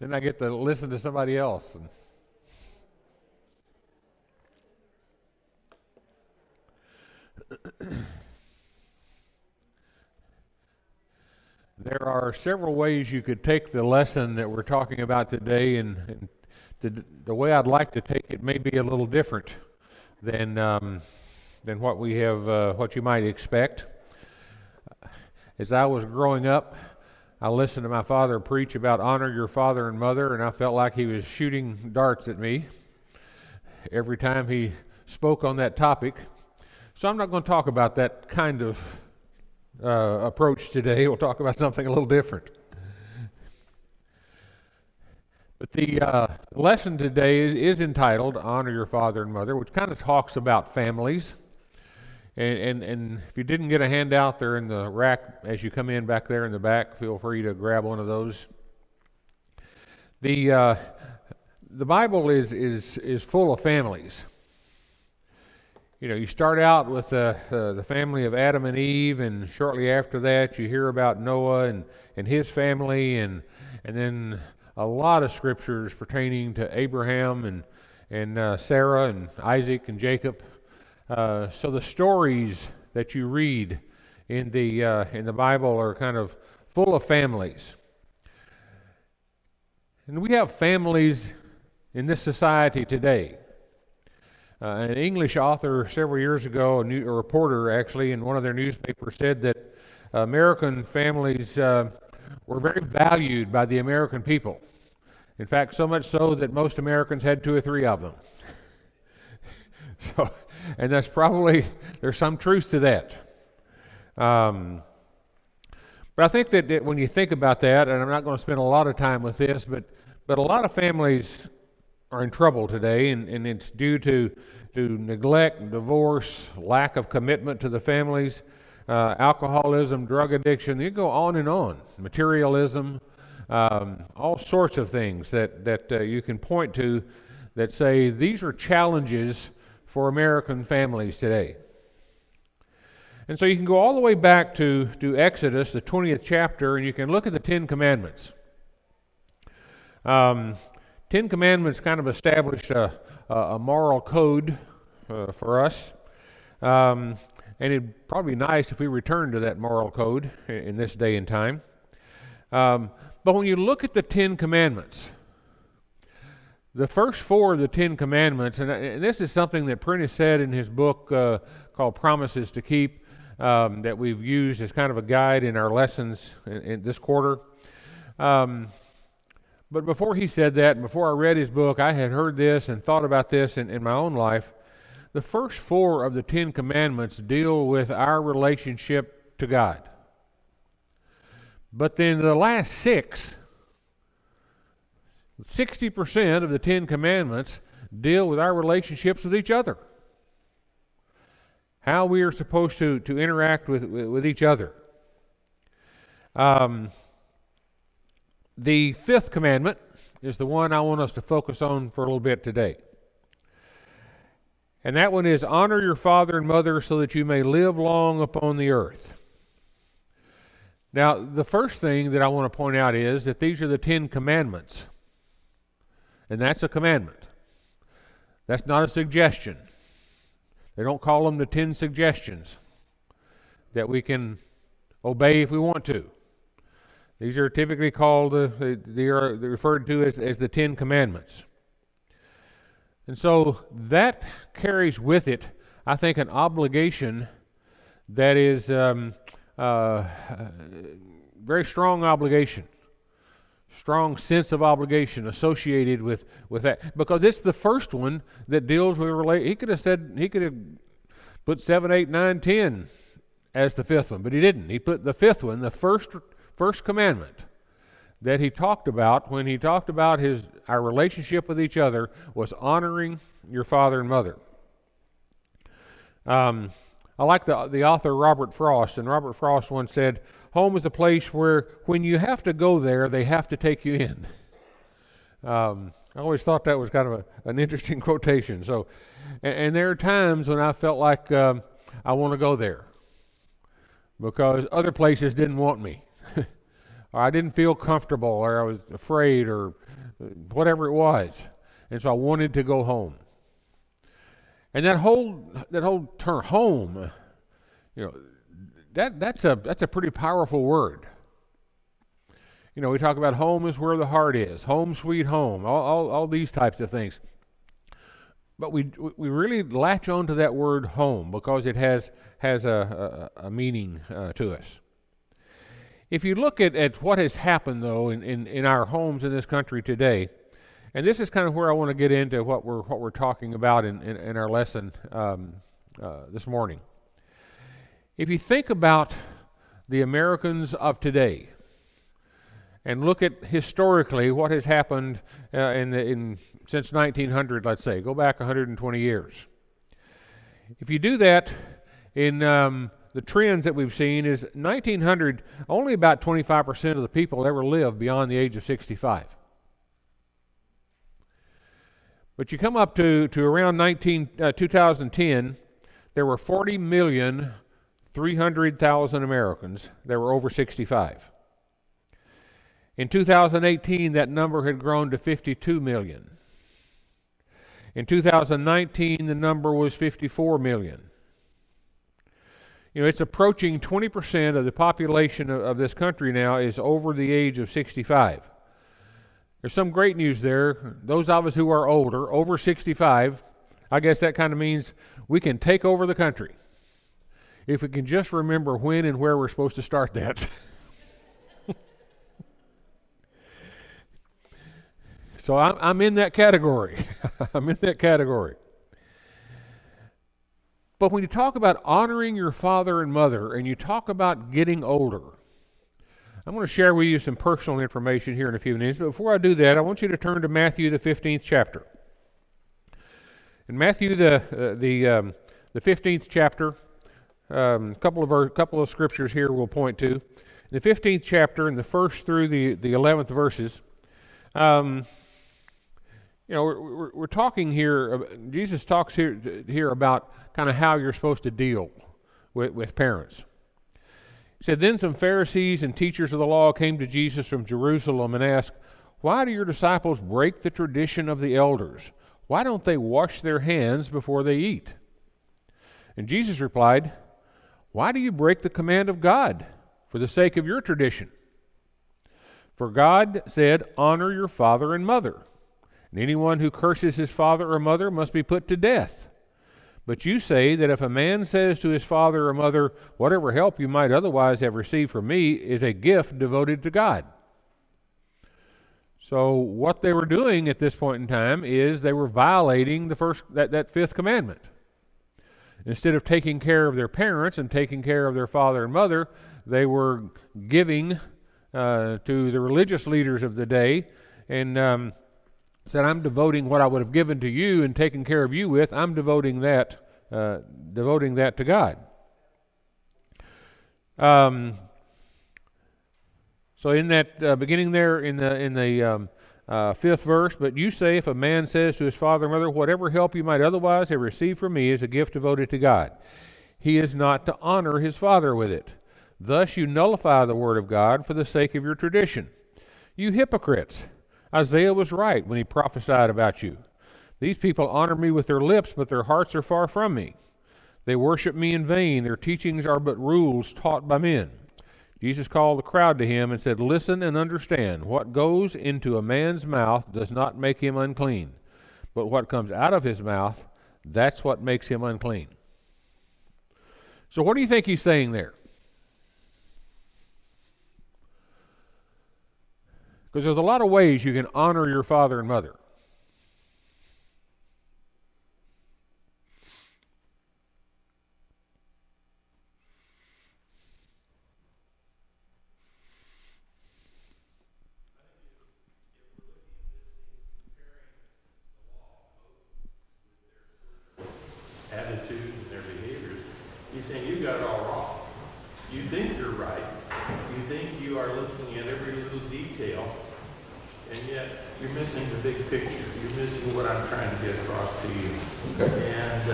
Then I get to listen to somebody else. There are several ways you could take the lesson that we're talking about today, and the way I'd like to take it may be a little different than what we have, what you might expect. As I was growing up, I listened to my father preach about honor your father and mother, and I felt like he was shooting darts at me every time he spoke on that topic. So I'm not going to talk about that kind of approach today. We'll talk about something a little different. But the lesson today is entitled Honor Your Father and Mother, which kind of talks about families. And if you didn't get a handout there in the rack as you come in back there in the back, feel free to grab one of those. The Bible is full of families. You know, you start out with the family of Adam and Eve, and shortly after that you hear about Noah and his family, and then a lot of scriptures pertaining to Abraham and Sarah and Isaac and Jacob. So the stories that you read in the Bible are kind of full of families. And we have families in this society today. An English author several years ago, a reporter actually, in one of their newspapers said that American families were very valued by the American people. In fact, so much so that most Americans had 2 or 3 of them. And that's probably, there's some truth to that. But I think that when you think about that, and I'm not going to spend a lot of time with this, but a lot of families are in trouble today, and it's due to neglect, divorce, lack of commitment to the families, alcoholism, drug addiction. You go on and on. Materialism, all sorts of things that you can point to that say these are challenges for American families today. And so you can go all the way back to Exodus, the 20th chapter, and you can look at the 10 Commandments. 10 Commandments kind of established a moral code for us. And it'd probably be nice if we returned to that moral code in this day and time. But when you look at the 10 Commandments, the first 4 of the 10 Commandments, and this is something that Prentice said in his book called Promises to Keep, that we've used as kind of a guide in our lessons in this quarter. But before he said that, and before I read his book, I had heard this and thought about this in my own life. The first 4 of the 10 Commandments deal with our relationship to God. But then the last 6, 60% of the 10 Commandments deal with our relationships with each other. How we are supposed to interact with each other. The 5th commandment is the one I want us to focus on for a little bit today. And that one is, honor your father and mother so that you may live long upon the earth. Now, the first thing that I want to point out is that these are the 10 commandments. And that's a commandment. That's not a suggestion. They don't call them the 10 suggestions that we can obey if we want to. These are typically called, they're referred to as the 10 Commandments. And so that carries with it, I think, an obligation that is very strong obligation, strong sense of obligation associated with that, because it's the first one that deals with he could have put 7, 8, 9, 10 as the 5th one, but he didn't. He put the 5th one, the first commandment that he talked about when he talked about our relationship with each other was honoring your father and mother. I like the author Robert Frost, and Robert Frost once said, home is a place where when you have to go there, they have to take you in. I always thought that was kind of an interesting quotation. So, and there are times when I felt like I want to go there because other places didn't want me. Or I didn't feel comfortable, or I was afraid, or whatever it was. And so I wanted to go home. And that whole term, home, that's a pretty powerful word. We talk about home is where the heart is, home sweet home, all these types of things. But we really latch on to that word home because it has a meaning to us. If you look at what has happened, though, in our homes in this country today, and this is kind of where I want to get into what we're talking about in our lesson this morning. If you think about the Americans of today, and look at historically what has happened since 1900, let's say, go back 120 years. If you do that in the trends that we've seen is 1900, only about 25% of the people ever lived beyond the age of 65. But you come up to around 2010, there were 40,300,000 Americans that were over 65. In 2018, that number had grown to 52 million. In 2019, the number was 54 million. It's approaching 20% of the population of this country now is over the age of 65. There's some great news there. Those of us who are older, over 65, I guess that kind of means we can take over the country. If we can just remember when and where we're supposed to start that. So I'm in that category. I'm in that category. But when you talk about honoring your father and mother, and you talk about getting older, I'm going to share with you some personal information here in a few minutes. But before I do that, I want you to turn to Matthew, the 15th chapter. In Matthew, the 15th chapter, a couple of scriptures here we'll point to. In the 15th chapter, in the first through the 11th verses, we're talking here. Jesus talks here about kind of how you're supposed to deal with parents. He said, "Then some Pharisees and teachers of the law came to Jesus from Jerusalem and asked, 'Why do your disciples break the tradition of the elders? Why don't they wash their hands before they eat?' And Jesus replied, 'Why do you break the command of God for the sake of your tradition? For God said, honor your father and mother. And anyone who curses his father or mother must be put to death. But you say that if a man says to his father or mother, whatever help you might otherwise have received from me is a gift devoted to God.'" So what they were doing at this point in time is they were violating that fifth commandment. Instead of taking care of their parents and taking care of their father and mother, they were giving to the religious leaders of the day and said, "I'm devoting what I would have given to you and taken care of you with, I'm devoting that to God." So in that beginning there in the fifth verse, "But you say, if a man says to his father or mother, whatever help you might otherwise have received from me is a gift devoted to God, he is not to honor his father with it. Thus you nullify the word of God for the sake of your tradition. You hypocrites! Isaiah was right when he prophesied about you. These people honor me with their lips, but their hearts are far from me. They worship me in vain. Their teachings are but rules taught by men." Jesus called the crowd to him and said, "Listen and understand. What goes into a man's mouth does not make him unclean, but what comes out of his mouth, that's what makes him unclean." So what do you think he's saying there? Because there's a lot of ways you can honor your father and mother. Attitude and their behaviors, he's saying you got it all wrong. You think you're right. You think you are looking at every little detail, and yet you're missing the big picture. You're missing what I'm trying to get across to you. Okay. And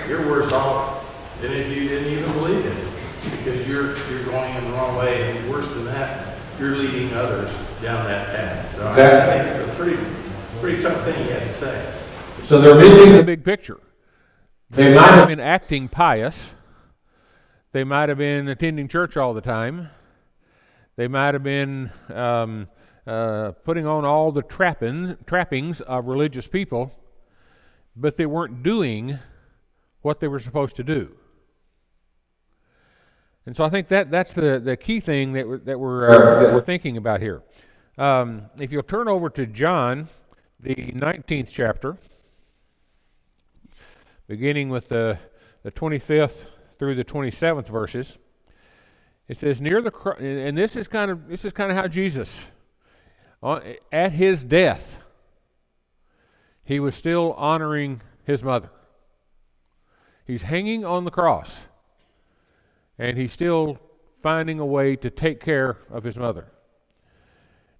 you're worse off than if you didn't even believe in it, because you're going in the wrong way. And worse than that, you're leading others down that path. So Exactly. I think it's a pretty tough thing he had to say. So they're missing the big picture. They might have been acting pious. They might have been attending church all the time. They might have been putting on all the trappings of religious people, but they weren't doing what they were supposed to do. And so I think that's the key thing that we're thinking about here. If you'll turn over to John, the 19th chapter, beginning with the 25th through the 27th verses, it says, near the cross, and this is kind of how Jesus, at his death, he was still honoring his mother. He's hanging on the cross, and he's still finding a way to take care of his mother.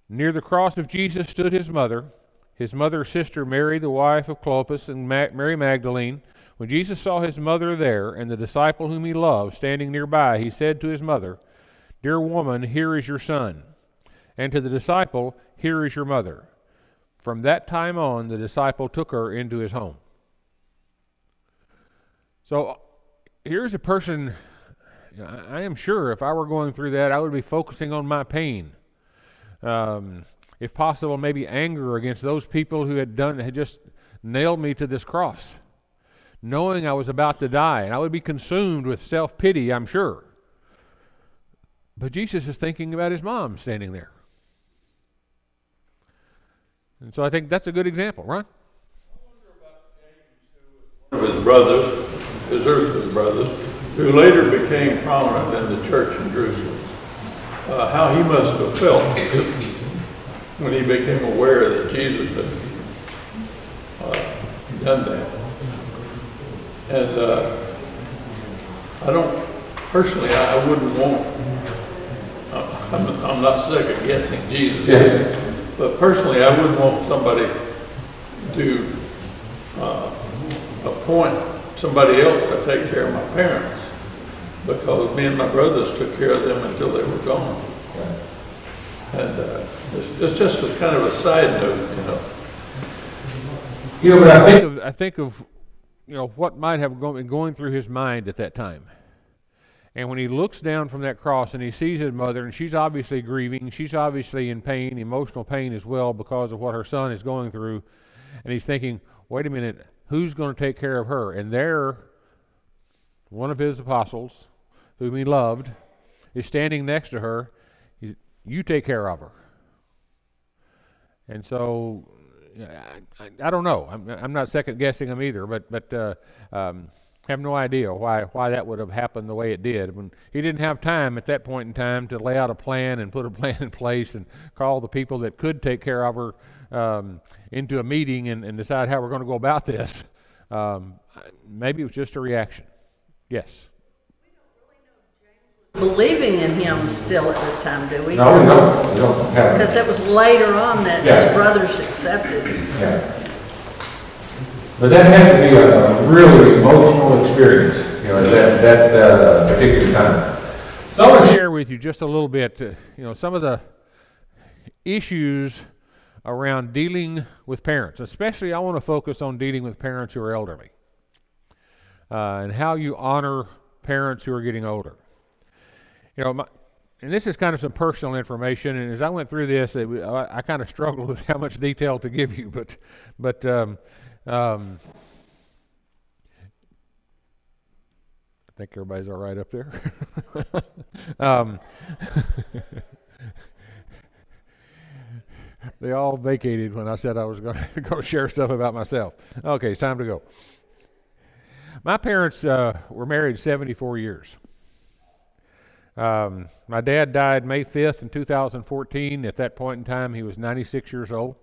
Near the cross of Jesus stood his mother's sister Mary, the wife of Clopas, and Mary Magdalene. When Jesus saw his mother there and the disciple whom he loved standing nearby, he said to his mother, "Dear woman, here is your son." And to the disciple, "Here is your mother." From that time on, the disciple took her into his home. So here's a person, I am sure if I were going through that, I would be focusing on my pain. If possible, maybe anger against those people who had just nailed me to this cross, knowing I was about to die. And I would be consumed with self-pity, I'm sure. But Jesus is thinking about his mom standing there. And so I think that's a good example, right? One of his brothers, his earthly brothers, who later became prominent in the church in Jerusalem. How he must have felt when he became aware that Jesus had done that. And I don't, personally, I wouldn't want, I'm not second guessing Jesus, but personally I wouldn't want somebody to appoint somebody else to take care of my parents, because me and my brothers took care of them until they were gone. And it's just a kind of a side note, you know. You know, but I think of what might have been going through his mind at that time. And when he looks down from that cross and he sees his mother, and she's obviously grieving, she's obviously in pain, emotional pain as well, because of what her son is going through, and he's thinking, wait a minute, who's going to take care of her? And there, one of his apostles, whom he loved, is standing next to her. You take care of her. And so, I don't know. I'm not second guessing him either, but have no idea why that would have happened the way it did. When he didn't have time at that point in time to lay out a plan and put a plan in place and call the people that could take care of her into a meeting and decide how we're going to go about this. Maybe it was just a reaction. Yes. Believing in him still at this time, do we? No, we don't have it. Because it was later on that his brothers accepted. Yeah. But that had to be a really emotional experience, at that particular time. So I want to share with you just a little bit, some of the issues around dealing with parents. Especially, I want to focus on dealing with parents who are elderly, and how you honor parents who are getting older. And this is kind of some personal information, and as I went through this, I kind of struggled with how much detail to give you, but I think everybody's all right up there. They all vacated when I said I was going to share stuff about myself. Okay, it's time to go. My parents were married 74 years. My dad died May 5th in 2014. At that point in time, he was 96 years old.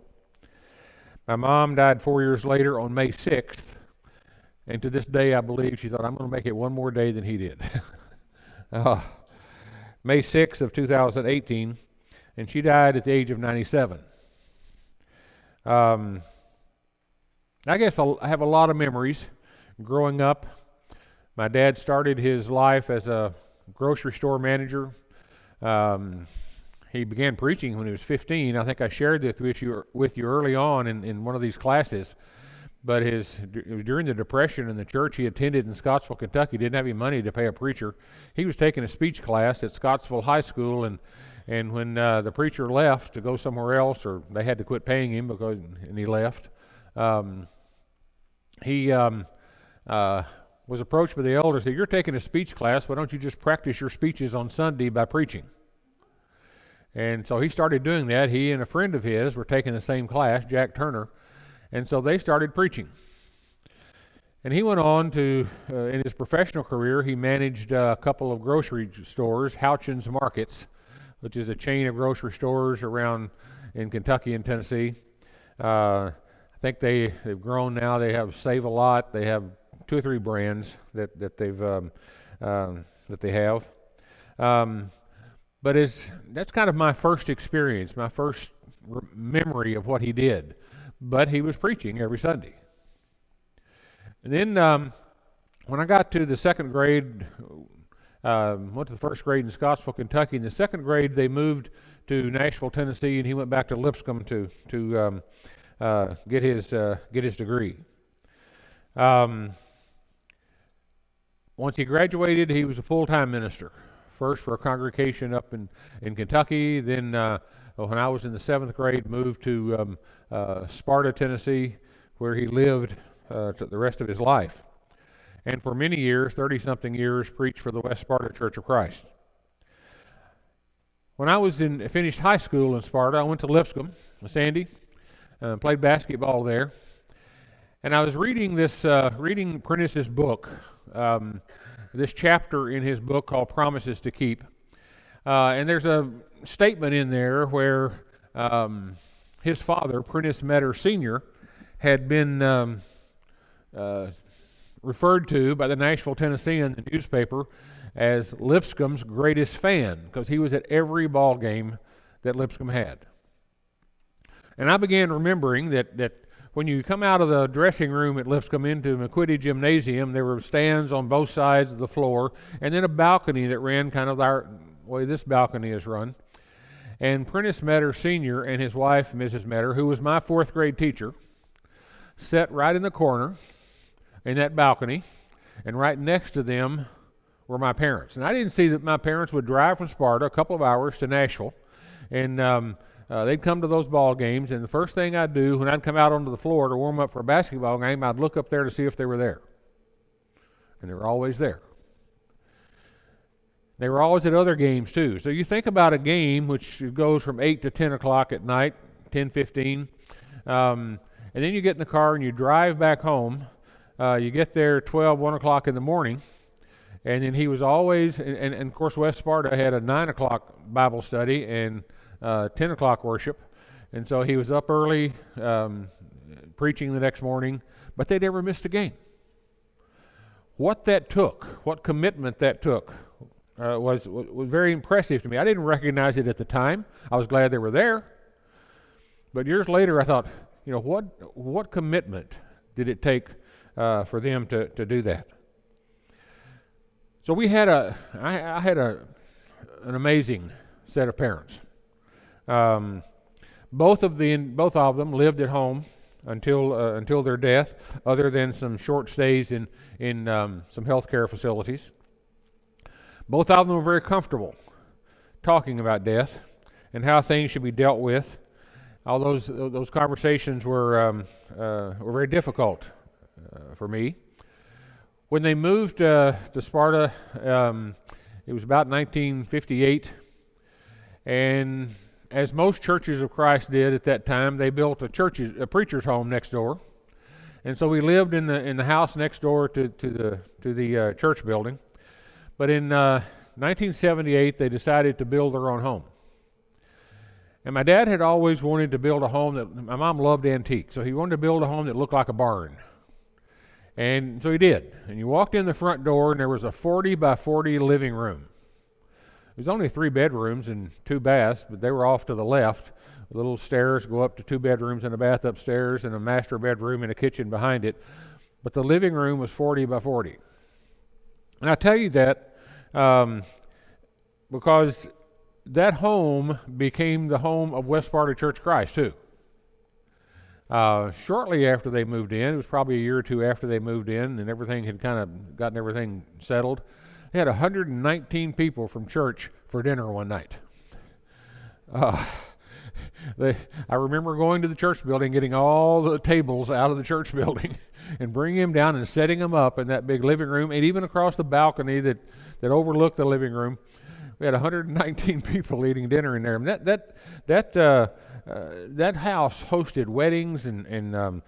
My mom died 4 years later on May 6th, and to this day, I believe she thought, I'm going to make it one more day than he did. May 6th of 2018, and she died at the age of 97. I guess I have a lot of memories growing up. My dad started his life as a grocery store manager. he began preaching when he was 15. I think I shared this with you early on in one of these classes. But it was during the Depression, in the church he attended in Scottsville, Kentucky, didn't have any money to pay a preacher. He was taking a speech class at Scottsville High School, and when the preacher left to go somewhere else, or they had to quit paying him and he left, he was approached by the elders. Said, "You're taking a speech class. Why don't you just practice your speeches on Sunday by preaching?" And so he started doing that. He and a friend of his were taking the same class, Jack Turner, and so they started preaching. And he went on to, in his professional career, he managed a couple of grocery stores, Houchins Markets, which is a chain of grocery stores around in Kentucky and Tennessee. I think they've grown now. They have Save a Lot. They have 2 or 3 brands that they have. But that's kind of my first experience, my first memory of what he did. But he was preaching every Sunday. And then when I got to the second grade, went to the first grade in Scottsville, Kentucky. In the second grade, they moved to Nashville, Tennessee, and he went back to Lipscomb to get his degree. Once he graduated, he was a full-time minister. First for a congregation up in Kentucky, then when I was in the 7th grade, moved to Sparta, Tennessee, where he lived the rest of his life. And for many years, 30-something years, preached for the West Sparta Church of Christ. When I finished high school in Sparta, I went to Lipscomb, Sandy, played basketball there. And I was reading Prentice's book, this chapter in his book called Promises to Keep. And there's a statement in there where his father, Prentice Metter Sr., had been referred to by the Nashville Tennessean, the newspaper, as Lipscomb's greatest fan, because he was at every ball game that Lipscomb had. And I began remembering that when you come out of the dressing room at Lipscomb into McQuitty Gymnasium, there were stands on both sides of the floor, and then a balcony that ran kind of the way this balcony is run. And Prentice Metter Sr. and his wife, Mrs. Metter, who was my 4th grade teacher, sat right in the corner in that balcony, and right next to them were my parents. And I didn't see that my parents would drive from Sparta a couple of hours to Nashville, and they'd come to those ball games, and the first thing I'd do when I'd come out onto the floor to warm up for a basketball game, I'd look up there to see if they were there. And they were always there. They were always at other games too. So you think about a game which goes from 8 to 10 o'clock at night, 10:15, and then you get in the car and you drive back home. You get there 12, 1 o'clock in the morning, and then he was always, and of course West Sparta had a 9 o'clock Bible study and 10 o'clock worship, and so he was up early preaching the next morning, but they never missed a game. What that took, what commitment that took, was very impressive to me. I didn't recognize it at the time. I was glad they were there, but years later I thought, what commitment did it take for them to do that? So I had an amazing set of parents. Both of them lived at home until their death, other than some short stays in some healthcare facilities. Both of them were very comfortable talking about death and how things should be dealt with. All those conversations were very difficult for me. When they moved to Sparta, it was about 1958, and as most churches of Christ did at that time, they built a preacher's home next door, and so we lived in the house next door to the church building. But in 1978, they decided to build their own home. And my dad had always wanted to build a home that, my mom loved antiques, so he wanted to build a home that looked like a barn. And so he did. And you walked in the front door, and there was a 40 by 40 living room. It was only 3 bedrooms and 2 baths, but they were off to the left. Little stairs go up to 2 bedrooms and a bath upstairs, and a master bedroom and a kitchen behind it. But the living room was 40 by 40. And I tell you that because that home became the home of West Sparta Church of Christ, too. Shortly after they moved in, it was probably a year or two after they moved in, and everything had kind of gotten everything settled, they had 119 people from church for dinner one night. I remember going to the church building, getting all the tables out of the church building, and bringing them down and setting them up in that big living room, and even across the balcony that overlooked the living room. We had 119 people eating dinner in there. And that house hosted weddings and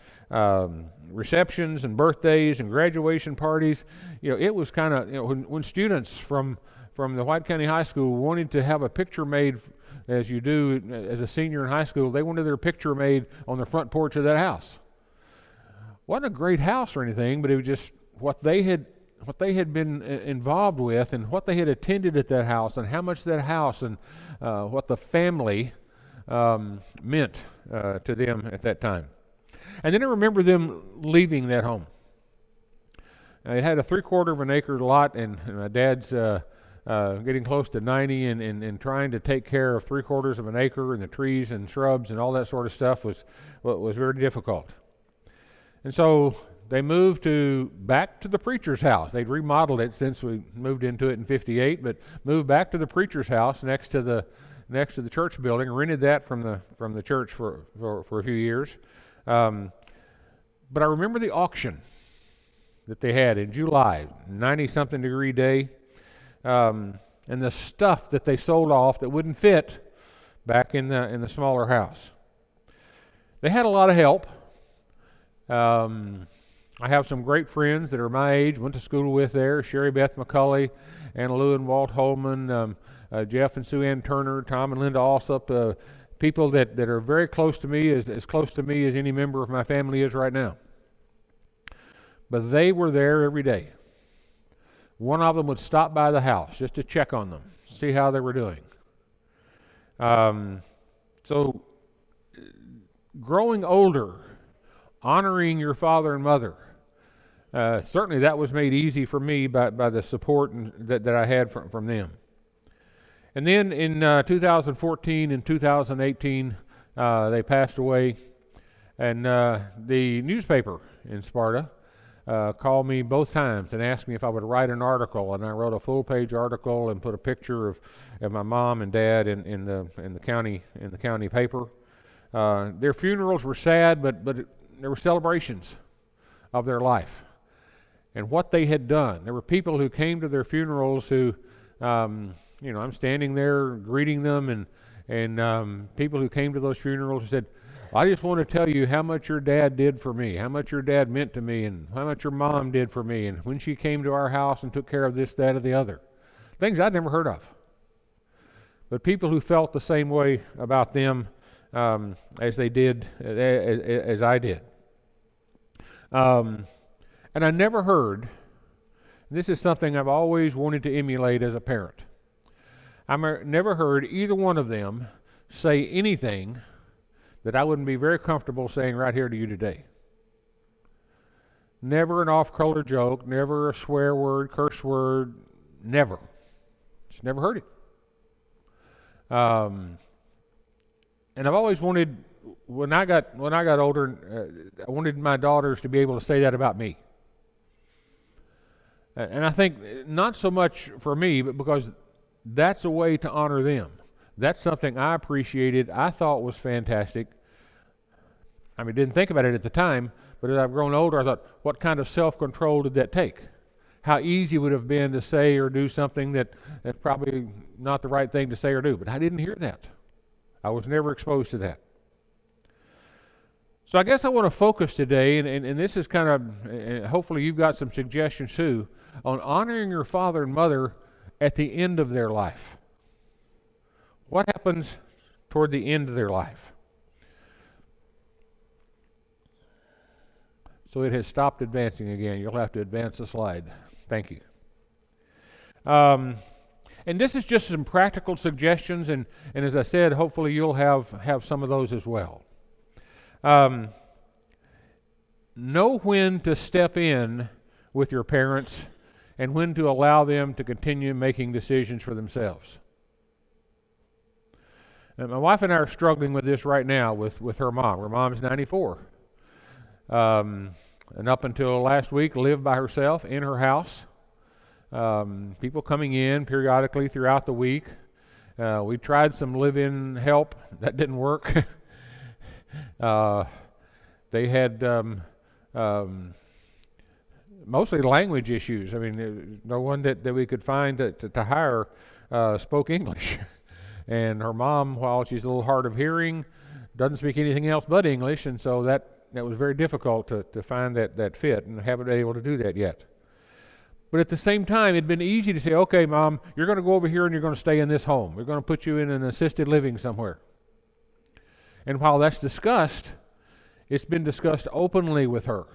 receptions and birthdays and graduation parties. It was kind of, when students from the White County High School wanted to have a picture made, as you do as a senior in high school, they wanted their picture made on the front porch of that house. Wasn't a great house or anything, but it was just what they had been involved with, and what they had attended at that house, and how much that house and what the family meant to them at that time. And then I remember them leaving that home. It had a 3/4 of an acre lot, and my dad's getting close to 90, and trying to take care of 3/4 of an acre, and the trees and shrubs and all that sort of stuff was very difficult. And so they moved back to the preacher's house. They'd remodeled it since we moved into it in '58, but moved back to the preacher's house next to the church building. Rented that from the church for a few years. But I remember the auction that they had in July, 90-something degree day, and the stuff that they sold off that wouldn't fit back in the smaller house. They had a lot of help. I have some great friends that are my age, went to school with there, Sherry Beth McCulley, Anna Lou and Walt Holman, Jeff and Sue Ann Turner, Tom and Linda Alsop, people that are very close to me, as close to me as any member of my family is right now. But they were there every day. One of them would stop by the house just to check on them, see how they were doing. So growing older, honoring your father and mother, certainly that was made easy for me by the support that I had from them. And then in 2014 and 2018, they passed away, and the newspaper in Sparta called me both times and asked me if I would write an article, and I wrote a full-page article and put a picture of my mom and dad in the county paper. Their funerals were sad, but there were celebrations of their life and what they had done. There were people who came to their funerals who, I'm standing there greeting them, and people who came to those funerals said, I just want to tell you how much your dad did for me, how much your dad meant to me, and how much your mom did for me, and when she came to our house and took care of this, that, or the other. Things I'd never heard of. But people who felt the same way about them as they did, as I did. And I never heard, this is something I've always wanted to emulate as a parent, I never heard either one of them say anything that I wouldn't be very comfortable saying right here to you today. Never an off-color joke, never a swear word, curse word, never. Just never heard it. And I've always wanted, when I got older, I wanted my daughters to be able to say that about me. And I think not so much for me, but because that's a way to honor them. That's something I appreciated, I thought was fantastic. I mean, didn't think about it at the time, but as I've grown older, I thought, what kind of self-control did that take? How easy would it have been to say or do something that's probably not the right thing to say or do? But I didn't hear that. I was never exposed to that. So I guess I want to focus today, and this is kind of, hopefully you've got some suggestions too, on honoring your father and mother at the end of their life. What happens toward the end of their life? So it has stopped advancing again. You'll have to advance the slide. Thank you. And this is just some practical suggestions, and as I said, hopefully you'll have some of those as well. Know when to step in with your parents and when to allow them to continue making decisions for themselves. And my wife and I are struggling with this right now with her mom. Her mom's 94. And up until last week, lived by herself in her house. People coming in periodically throughout the week. We tried some live-in help. That didn't work. They had mostly language issues. I mean, no one that we could find to hire spoke English. And her mom, while she's a little hard of hearing, doesn't speak anything else but English, and so that was very difficult to find that fit, and haven't been able to do that yet. But at the same time, it'd been easy to say, okay, Mom, you're going to go over here and you're going to stay in this home. We're going to put you in an assisted living somewhere. And while that's discussed, it's been discussed openly with her.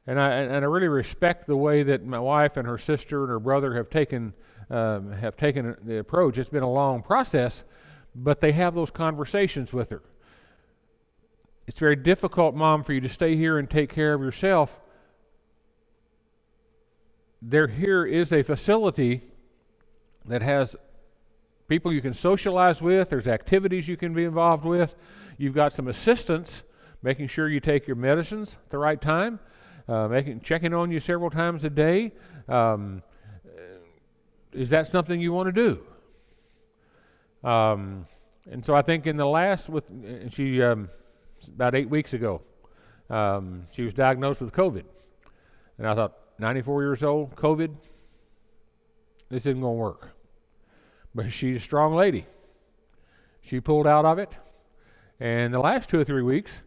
And I really respect the way that my wife and her sister and her brother have taken the approach. It's been a long process, but they have those conversations with her. It's very difficult, Mom, for you to stay here and take care of yourself. Here is a facility that has people you can socialize with. There's activities you can be involved with. You've got some assistance, making sure you take your medicines at the right time, checking on you several times a day. Is that something you want to do? And so I think in the last, she about 8 weeks ago, she was diagnosed with COVID. And I thought, 94 years old, COVID, this isn't going to work. But she's a strong lady. She pulled out of it. And the last 2 or 3 weeks,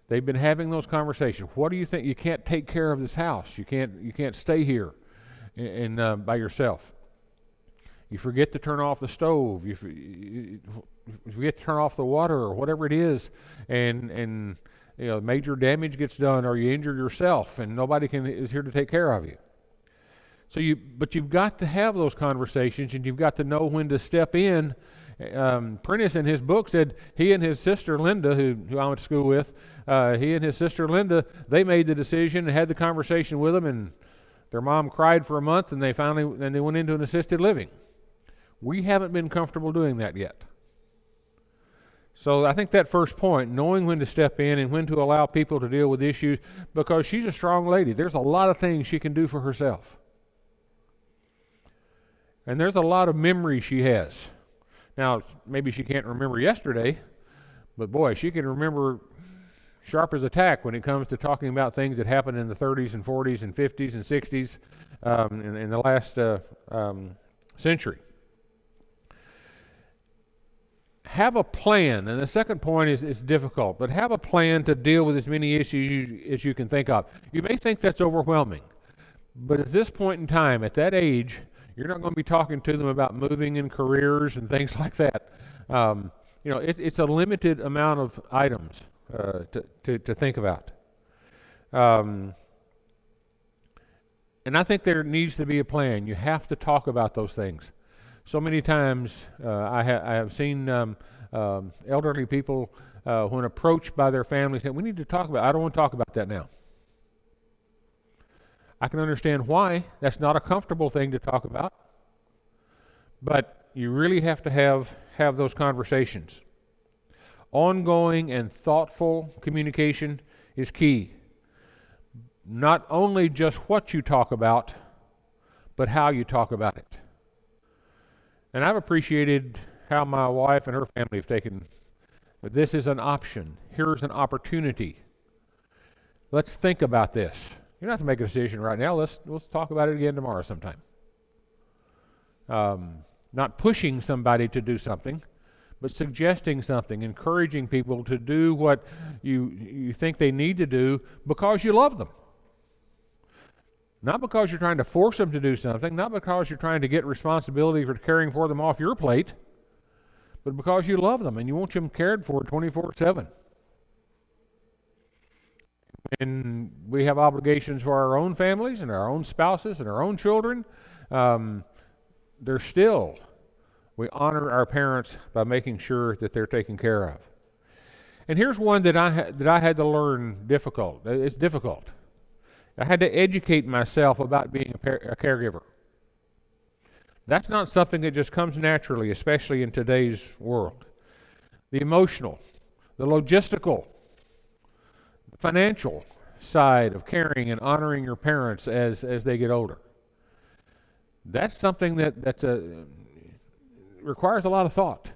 they've been having those conversations. What do you think? You can't take care of this house. You can't stay here and by yourself. You forget to turn off the stove. You forget to turn off the water or whatever it is, and major damage gets done, or you injure yourself, and nobody is here to take care of you. But you've got to have those conversations, and you've got to know when to step in. Prentice in his book said he and his sister Linda, who I went to school with, he and his sister Linda, they made the decision and had the conversation with them, and their mom cried for a month, and they went into an assisted living. We haven't been comfortable doing that yet. So I think that first point, knowing when to step in and when to allow people to deal with issues, because she's a strong lady. There's a lot of things she can do for herself. And there's a lot of memory she has. Now, maybe she can't remember yesterday, but boy, she can remember sharp as a tack when it comes to talking about things that happened in the 30s and 40s and 50s and 60s in the last century. Have a plan, and the second point is difficult, but have a plan to deal with as many issues as you can think of. You may think that's overwhelming, but at this point in time, at that age, you're not going to be talking to them about moving and careers and things like that. It's a limited amount of items to think about. And I think there needs to be a plan. You have to talk about those things. So many times I have seen elderly people, when approached by their family, say, we need to talk about it. I don't want to talk about that now. I can understand why. That's not a comfortable thing to talk about. But you really have to have those conversations. Ongoing and thoughtful communication is key. Not only just what you talk about, but how you talk about it. And I've appreciated how my wife and her family have taken, this is an option. Here's an opportunity. Let's think about this. You don't have to make a decision right now. Let's talk about it again tomorrow sometime. Not pushing somebody to do something, but suggesting something, encouraging people to do what you think they need to do because you love them. Not because you're trying to force them to do something, not because you're trying to get responsibility for caring for them off your plate, but because you love them and you want them cared for 24/7. And we have obligations for our own families and our own spouses and our own children. We honor our parents by making sure that they're taken care of. And here's one that I had to learn difficult. It's difficult. I had to educate myself about being a caregiver. That's not something that just comes naturally, especially in today's world. The emotional, the logistical, the financial side of caring and honoring your parents as they get older. That's something that requires a lot of thought.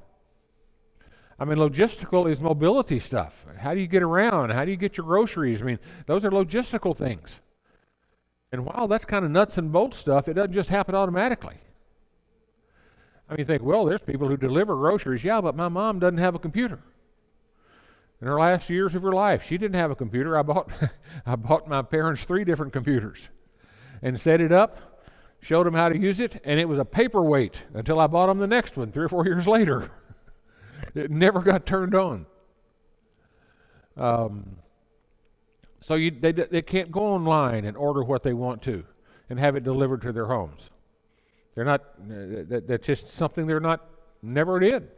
I mean, logistical is mobility stuff. How do you get around? How do you get your groceries? I mean, those are logistical things. And while that's kind of nuts and bolts stuff, it doesn't just happen automatically. I mean, you think, well, there's people who deliver groceries. Yeah, but my mom doesn't have a computer. In her last years of her life, she didn't have a computer. I bought my parents 3 different computers and set it up, showed them how to use it, and it was a paperweight until I bought them the next one 3 or 4 years later. It never got turned on. So they can't go online and order what they want to and have it delivered to their homes. They're not. That's just something they're never did.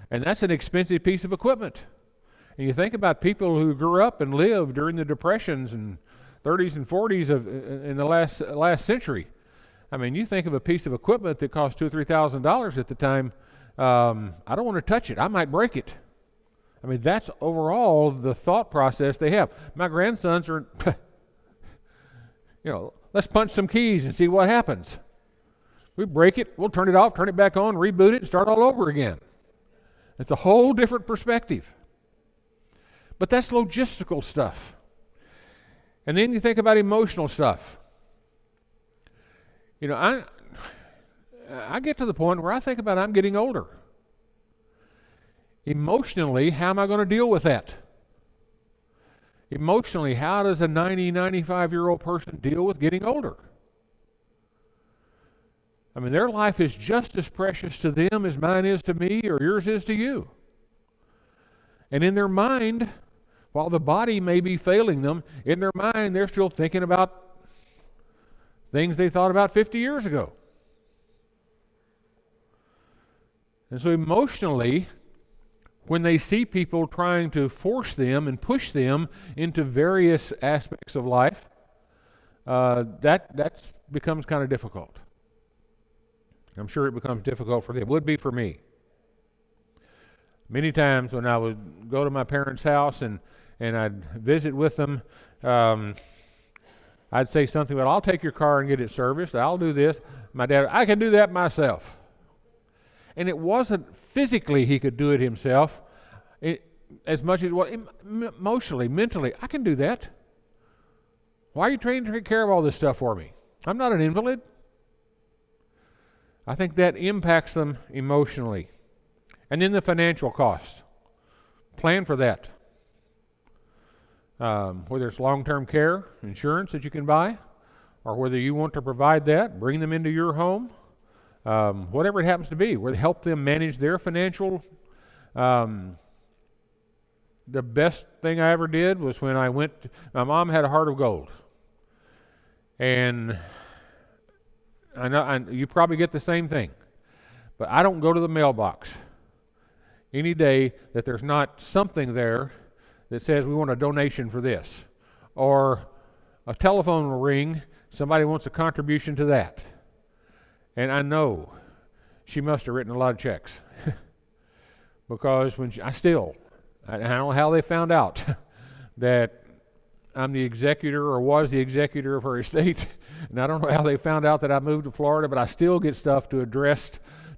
And that's an expensive piece of equipment. And you think about people who grew up and lived during the Depressions and 30s and 40s in the last century. I mean, you think of a piece of equipment that cost $2,000 or $3,000 at the time. I don't want to touch it. I might break it. I mean, that's overall the thought process they have. My grandsons are, let's punch some keys and see what happens. We break it, we'll turn it off, turn it back on, reboot it, and start all over again. It's a whole different perspective. But that's logistical stuff. And then you think about emotional stuff. I get to the point where I think about I'm getting older. Emotionally, how am I going to deal with that? Emotionally, how does a 90, 95-year-old person deal with getting older? I mean, their life is just as precious to them as mine is to me or yours is to you. And in their mind, while the body may be failing them, in their mind they're still thinking about things they thought about 50 years ago. And so emotionally, when they see people trying to force them and push them into various aspects of life, that becomes kind of difficult. I'm sure it becomes difficult for them. It would be for me. Many times when I would go to my parents' house and I'd visit with them, I'd say something about, I'll take your car and get it serviced. I'll do this. My dad, I can do that myself. And it wasn't physically he could do it himself as much as emotionally, mentally. I can do that. Why are you trying to take care of all this stuff for me? I'm not an invalid. I think that impacts them emotionally. And then the financial cost. Plan for that. Whether it's long-term care, insurance that you can buy, or whether you want to provide that, bring them into your home, whatever it happens to be, where help them manage their financial. The best thing I ever did was when my mom had a heart of gold. And I know you probably get the same thing, but I don't go to the mailbox any day that there's not something there that says we want a donation for this, or a telephone will ring, somebody wants a contribution to that. And I know she must have written a lot of checks because I don't know how they found out that I'm the executor or was the executor of her estate. And I don't know how they found out that I moved to Florida, but I still get stuff to address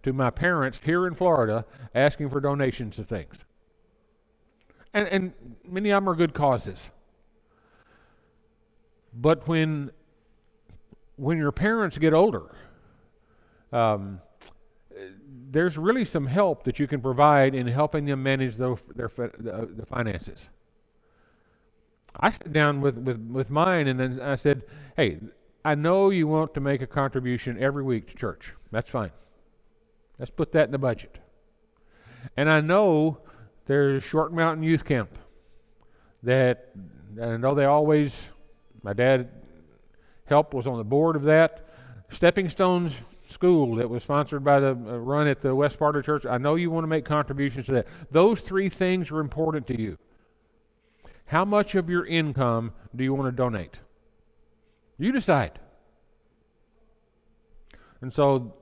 to my parents here in Florida asking for donations of things. And many of them are good causes. But when your parents get older, there's really some help that you can provide in helping them manage the finances. I sat down with mine and then I said, hey, I know you want to make a contribution every week to church. That's fine. Let's put that in the budget. And I know there's Short Mountain Youth Camp that I know my dad was on the board of that. Stepping Stones School that was sponsored by the run at the west part of the church. I know you want to make contributions to that. Those 3 things are important to you. How much of your income do you want to donate? You decide. And so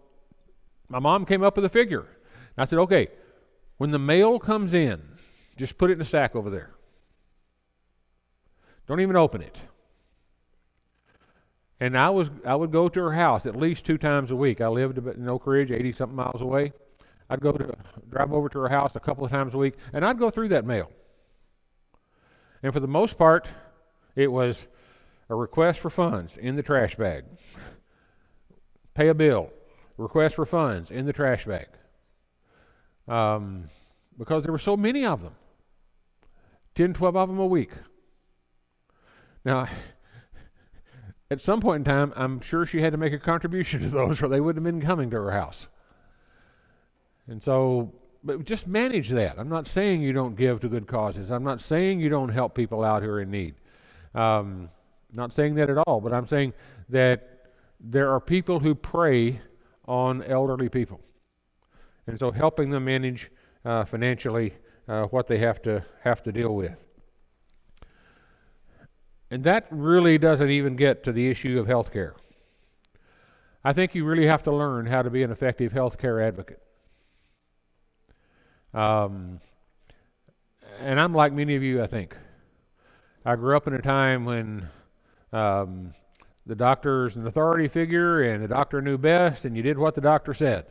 my mom came up with a figure. And I said, okay, when the mail comes in, just put it in a stack over there. Don't even open it. And I would go to her house at least 2 times a week. I lived in Oak Ridge, 80-something miles away. I'd drive over to her house a couple of times a week, and I'd go through that mail. And for the most part, it was a request for funds in the trash bag. Pay a bill. Request for funds in the trash bag. Because there were so many of them. 10, 12 of them a week. Now, at some point in time, I'm sure she had to make a contribution to those or they wouldn't have been coming to her house. And so, but just manage that. I'm not saying you don't give to good causes. I'm not saying you don't help people out who are in need. Not saying that at all, but I'm saying that there are people who prey on elderly people. And so helping them manage financially what they have to deal with. And that really doesn't even get to the issue of health care. I think you really have to learn how to be an effective health care advocate. And I'm like many of you, I think. I grew up in a time when the doctor's an authority figure and the doctor knew best and you did what the doctor said.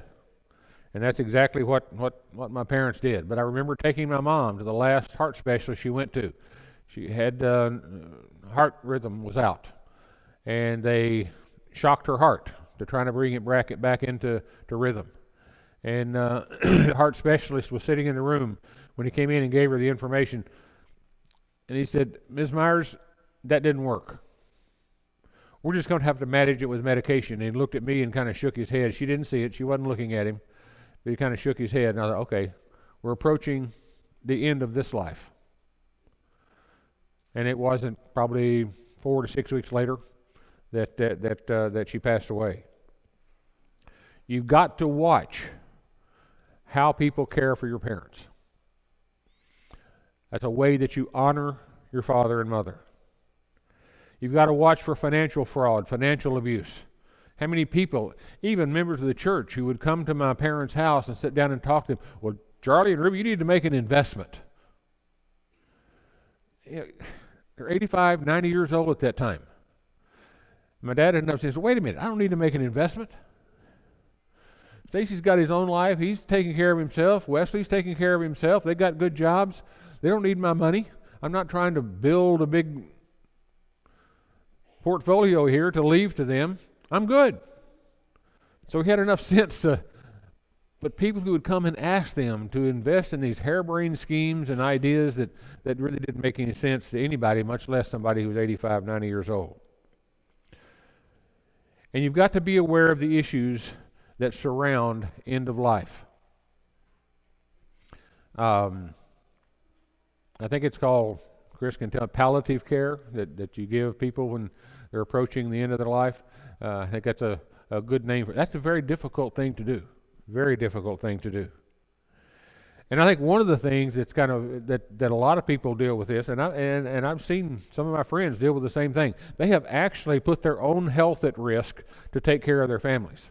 And that's exactly what my parents did. But I remember taking my mom to the last heart specialist she went to. She had heart rhythm was out, and they shocked her heart to try to bring it back into rhythm. And the heart specialist was sitting in the room when he came in and gave her the information, and he said, "Ms. Meyers, that didn't work. We're just going to have to manage it with medication." And he looked at me and kind of shook his head. She didn't see it. She wasn't looking at him, but he kind of shook his head. And I thought, okay, we're approaching the end of this life. And it wasn't probably 4 to 6 weeks later that she passed away. You've got to watch how people care for your parents. That's a way that you honor your father and mother. You've got to watch for financial fraud, financial abuse. How many people, even members of the church, who would come to my parents' house and sit down and talk to them, "Well, Charlie and Ruby, you need to make an investment." They're 85, 90 years old at that time. My dad ended up saying, "Wait a minute, I don't need to make an investment. Stacy's got his own life. He's taking care of himself. Wesley's taking care of himself. They got good jobs. They don't need my money. I'm not trying to build a big portfolio here to leave to them. I'm good." So he had enough sense to, but people who would come and ask them to invest in these harebrained schemes and ideas that really didn't make any sense to anybody, much less somebody who's 85, 90 years old. And you've got to be aware of the issues that surround end of life. I think it's called, Chris can tell, palliative care that you give people when they're approaching the end of their life. I think that's a good name for it. That's a very difficult thing to do. Very difficult thing to do. And I think one of the things that's kind of that a lot of people deal with this, and I've seen some of my friends deal with the same thing. They have actually put their own health at risk to take care of their families.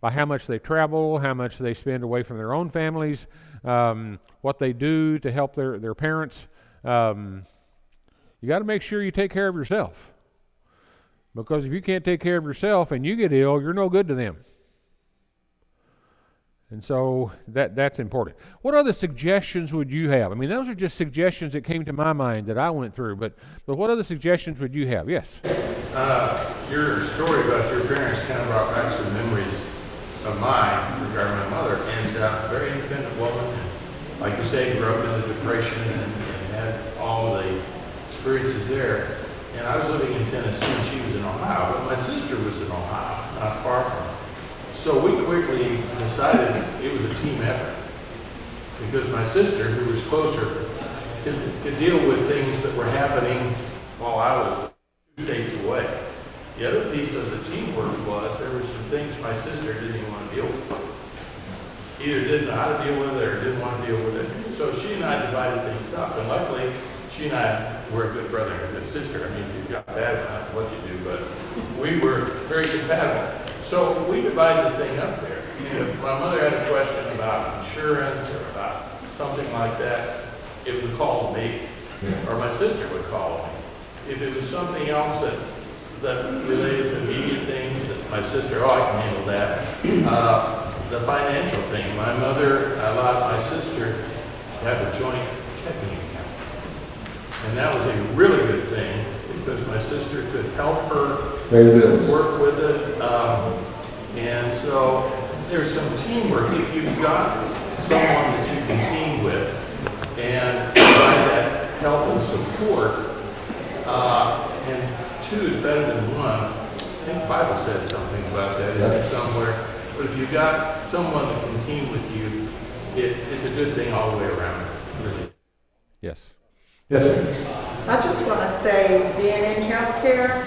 By how much they travel, how much they spend away from their own families, what they do to help their parents. You got to make sure you take care of yourself. Because if you can't take care of yourself and you get ill, you're no good to them. And so that's important. What other suggestions would you have? I mean, those are just suggestions that came to my mind that I went through, but what other suggestions would you have? Yes? Your story about your parents kind of brought back some memories of mine regarding my mother, and a very independent woman, and like you say, grew up in the Depression and had all the experiences there. And I was living in Tennessee and she was in Ohio, but my sister was in Ohio, not far from her. So we quickly decided it was a team effort, because my sister, who was closer, could deal with things that were happening while I was 2 states away. The other piece of the teamwork was there were some things my sister didn't even want to deal with. Either didn't know how to deal with it or didn't want to deal with it. So she and I divided things up, and luckily she and I were a good brother and a good sister. I mean, if you got bad, I don't know what you do, but we were very compatible. So we divided the thing up there. if my mother had a question about insurance or about something like that, it would call me, or my sister would call me. If it was something else that related to immediate things, that my sister, I can handle that. The financial thing, my mother allowed my sister to have a joint checking account. And that was a really good thing because my sister could help her work with it. And so there's some teamwork. If you've got someone that you can team with and provide that help and support, and two is better than one. I think the Bible says something about that isn't it, somewhere. But if you've got someone that can team with you, it's a good thing all the way around. Really. Yes. Yes, sir. I just want to say, being in healthcare,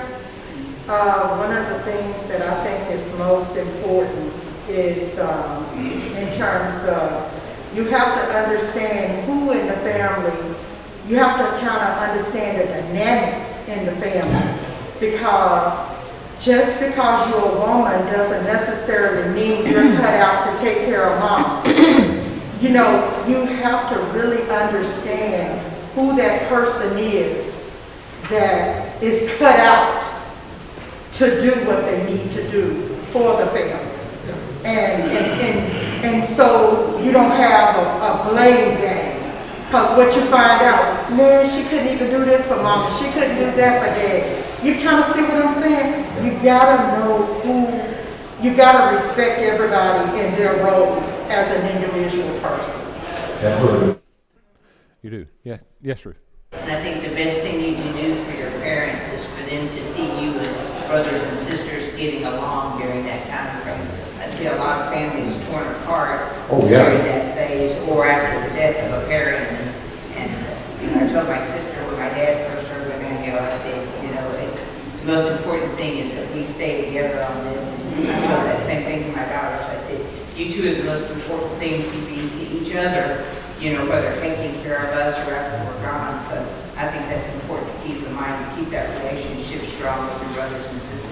one of the things that I think is most important is in terms of you have to understand who in the family, you have to kind of understand the dynamics in the family, because just because you're a woman doesn't necessarily mean you're cut out to take care of mom. You know, you have to really understand who that person is that is cut out to do what they need to do for the family. And so you don't have a blame game. Because what you find out, man, she couldn't even do this for mama, she couldn't do that for dad. You kind of see what I'm saying? You gotta know who, you gotta respect everybody in their roles as an individual person. Absolutely. You do. Yeah. Yes, Ruth. And I think the best thing you can do for your parents is for them to see you as brothers and sisters getting along during that time frame. I see a lot of families torn apart during that phase or after the death of a parent. And you know, I told my sister when my dad first started with me, I said, you know, it's the most important thing is that we stay together on this. And I told that same thing to my daughters. I said, you two are the most important thing to be to each other, you know, whether taking care of us or after we're gone. So I think that's important to keep in mind, to keep that relationship strong with your brothers and sisters.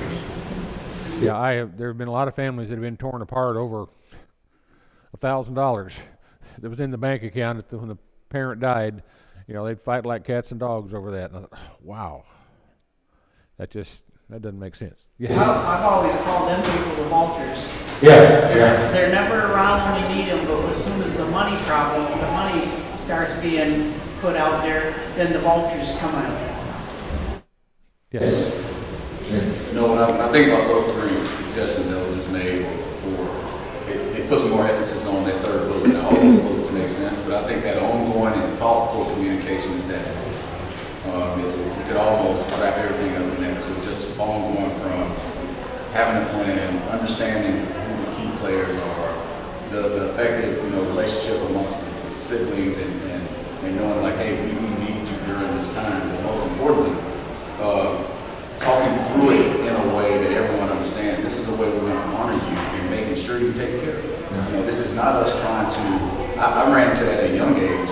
Yeah, there have been a lot of families that have been torn apart over $1,000 that was in the bank account when the parent died. You know, they'd fight like cats and dogs over that. And I thought, wow, that doesn't make sense. Yes. I've always called them people the vultures. Yeah. They're never around when you need them, but as soon as the money starts being put out there, then the vultures come out. Yes. No, when I think about those three suggestions that were just made before, it puts more emphasis on that third bullet. Now, all those bullets make sense, but I think that ongoing and thoughtful communication is that you could almost wrap everything up in that. So just ongoing from having a plan, understanding who the key players are, the effective relationship amongst the siblings, and knowing like, hey, we need you during this time. But most importantly, talking through it in a way that everyone understands. This is a way we're going to honor you and making sure you take care of it. You know, this is not us trying to. I ran into that at a young age,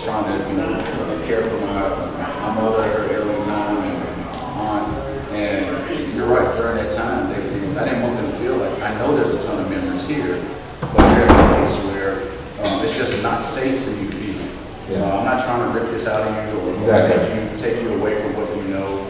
trying to care for my mother at her ailing time and my aunt. And you're right. During that time, I didn't want them to feel like I know there's a ton of memories here, but there's a place where it's just not safe for you to be. I'm not trying to rip this out of you or take you away from what you know.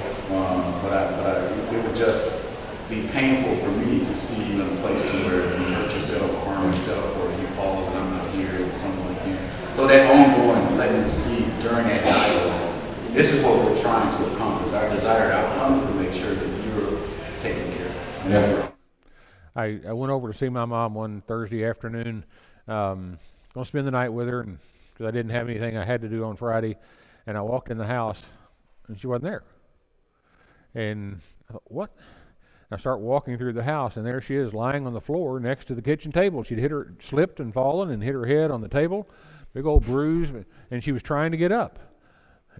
But it would just be painful for me to see you in a place to where you hurt yourself or harm yourself or you fall when I'm not here and someone can. So that ongoing, letting them see during that dialogue, this is what we're trying to accomplish. Our desired outcome is to make sure that you're taken care of. Yeah. I went over to see my mom one Thursday afternoon. Going to spend the night with her because I didn't have anything I had to do on Friday. And I walked in the house and she wasn't there. And I thought, what? I start walking through the house, and there she is lying on the floor next to the kitchen table. She'd slipped and fallen and hit her head on the table, big old bruise, and she was trying to get up.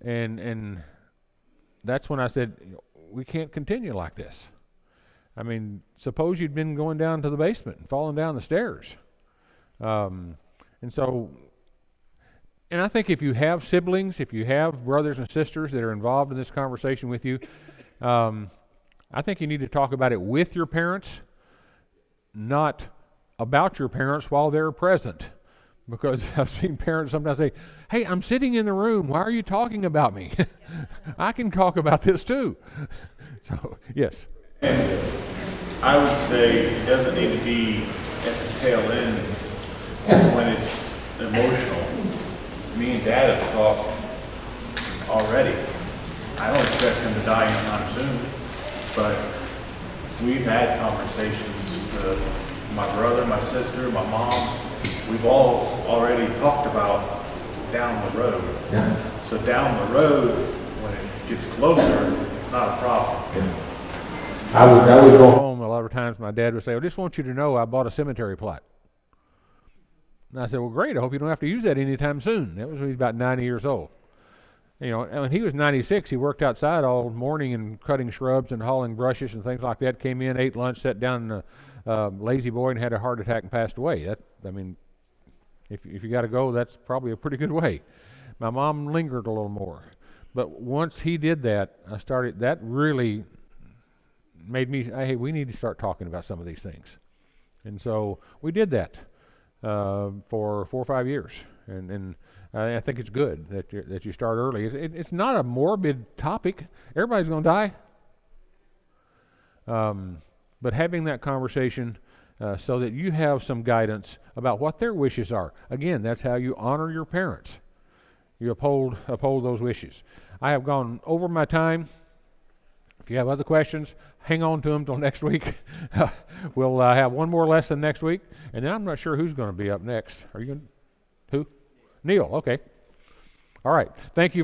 And that's when I said, we can't continue like this. I mean, suppose you'd been going down to the basement and falling down the stairs. And I think if you have siblings, if you have brothers and sisters that are involved in this conversation with you, I think you need to talk about it with your parents, not about your parents while they're present. Because I've seen parents sometimes say, hey, I'm sitting in the room. Why are you talking about me? I can talk about this too. So, yes. I would say it doesn't need to be at the tail end when it's emotional. Me and Dad have talked already. I don't expect him to die anytime soon, but we've had conversations with my brother, my sister, my mom. We've all already talked about down the road. Yeah. So down the road, when it gets closer, it's not a problem. Yeah. I would go home. Home, a lot of times my dad would say, I just want you to know I bought a cemetery plot. And I said, well, great. I hope you don't have to use that anytime soon. That was when he was about 90 years old. You know, and when he was 96, he worked outside all morning and cutting shrubs and hauling brushes and things like that. Came in, ate lunch, sat down in a lazy boy and had a heart attack and passed away. If you got to go, that's probably a pretty good way. My mom lingered a little more. But once he did that, that really made me, hey, we need to start talking about some of these things. And so we did that for 4 or 5 years. And I think it's good that you start early. It's not a morbid topic. Everybody's going to die. But having that conversation so that you have some guidance about what their wishes are. Again, that's how you honor your parents. You uphold those wishes. I have gone over my time. If you have other questions, hang on to them till next week. We'll have one more lesson next week, and then I'm not sure who's going to be up next. Are you going to? Who? Neil, okay. All right. Thank you very much.